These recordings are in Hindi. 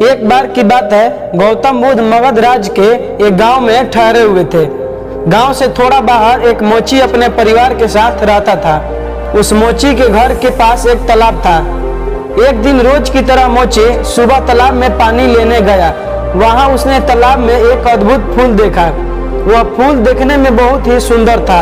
एक बार की बात है, गौतम बुद्ध मगध राज्य के एक गांव में ठहरे हुए थे। गांव से थोड़ा बाहर एक मोची अपने परिवार के साथ रहता था। उस मोची के घर के पास एक तालाब था। एक दिन रोज की तरह मोची सुबह तालाब में पानी लेने गया। वहां उसने तालाब में एक अद्भुत फूल देखा। वह फूल देखने में बहुत ही सुंदर था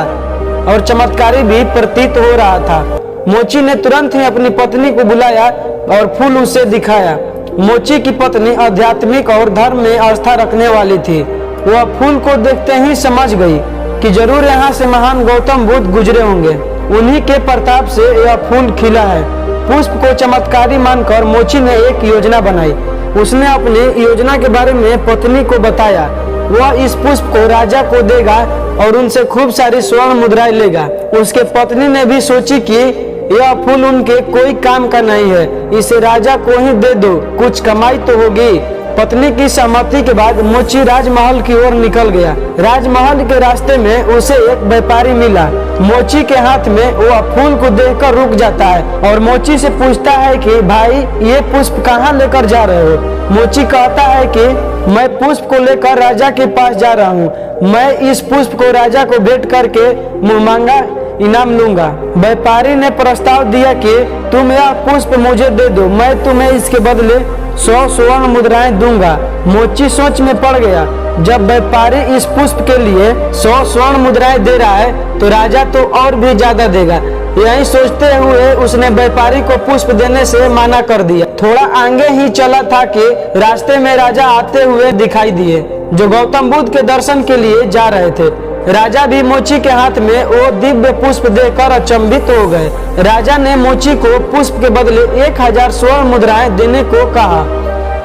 और चमत्कारी भी प्रतीत हो रहा था। मोची ने तुरंत ही अपनी पत्नी को बुलाया और फूल उसे दिखाया। मोची की पत्नी आध्यात्मिक और धर्म में आस्था रखने वाली थी। वह फूल को देखते ही समझ गई कि जरूर यहाँ से महान गौतम बुद्ध गुजरे होंगे। उन्हीं के प्रताप से यह फूल खिला है। पुष्प को चमत्कारी मानकर मोची ने एक योजना बनाई। उसने अपनी योजना के बारे में पत्नी को बताया। वह इस पुष्प को राजा को देगा और उनसे खूब सारी स्वर्ण मुद्राएं लेगा। उसके पत्नी ने भी सोची कि यह फूल उनके कोई काम का नहीं है, इसे राजा को ही दे दो, कुछ कमाई तो होगी। पत्नी की सहमति के बाद मोची राजमहल की ओर निकल गया। राजमहल के रास्ते में उसे एक व्यापारी मिला। मोची के हाथ में वह फूल को देखकर रुक जाता है और मोची से पूछता है कि भाई, ये पुष्प कहाँ लेकर जा रहे हो? मोची कहता है कि मैं पुष्प को लेकर राजा के पास जा रहा हूँ। मैं इस पुष्प को राजा को भेंट करके मुंहमांगा इनाम लूंगा। व्यापारी ने प्रस्ताव दिया कि तुम यह पुष्प मुझे दे दो, मैं तुम्हें इसके बदले 100 स्वर्ण मुद्राएं दूंगा। मोची सोच में पड़ गया। जब व्यापारी इस पुष्प के लिए 100 स्वर्ण मुद्राएं दे रहा है तो राजा तो और भी ज्यादा देगा। यही सोचते हुए उसने व्यापारी को पुष्प देने से मना कर दिया। थोड़ा आगे ही चला था कि रास्ते में राजा आते हुए दिखाई दिए, जो गौतम बुद्ध के दर्शन के लिए जा रहे थे। राजा भी मोची के हाथ में वो दिव्य पुष्प देखकर अचंभित हो गए। राजा ने मोची को पुष्प के बदले 1000 स्वर्ण मुद्राएं देने को कहा।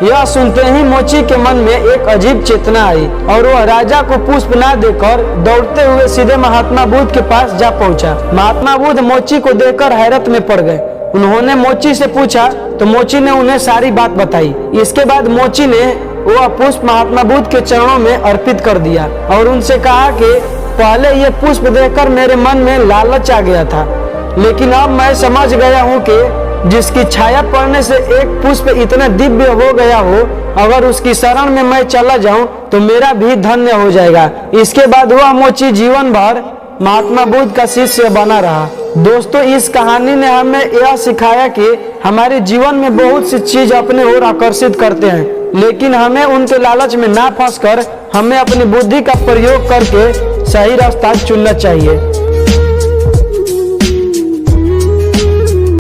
यह सुनते ही मोची के मन में एक अजीब चेतना आई और वह राजा को पुष्प ना देकर दौड़ते हुए सीधे महात्मा बुद्ध के पास जा पहुंचा। महात्मा बुद्ध मोची को देखकर हैरत में पड़ गए। उन्होंने मोची से पूछा तो मोची ने उन्हें सारी बात बताई। इसके बाद मोची ने वह पुष्प महात्मा बुद्ध के चरणों में अर्पित कर दिया और उनसे कहा कि पहले ये पुष्प देखकर मेरे मन में लालच आ गया था, लेकिन अब मैं समझ गया हूँ कि जिसकी छाया पड़ने से एक पुष्प इतना दिव्य हो गया हो, अगर उसकी शरण में मैं चला जाऊं तो मेरा भी धन्य हो जाएगा। इसके बाद वह मोची जीवन भर महात्मा बुद्ध का शिष्य बना रहा। दोस्तों, इस कहानी ने हमें यह सिखाया कि हमारे जीवन में बहुत सी चीज अपने ओर आकर्षित करते हैं, लेकिन हमें उनके लालच में ना फंसकर हमें अपनी बुद्धि का प्रयोग करके सही रास्ता चुनना चाहिए।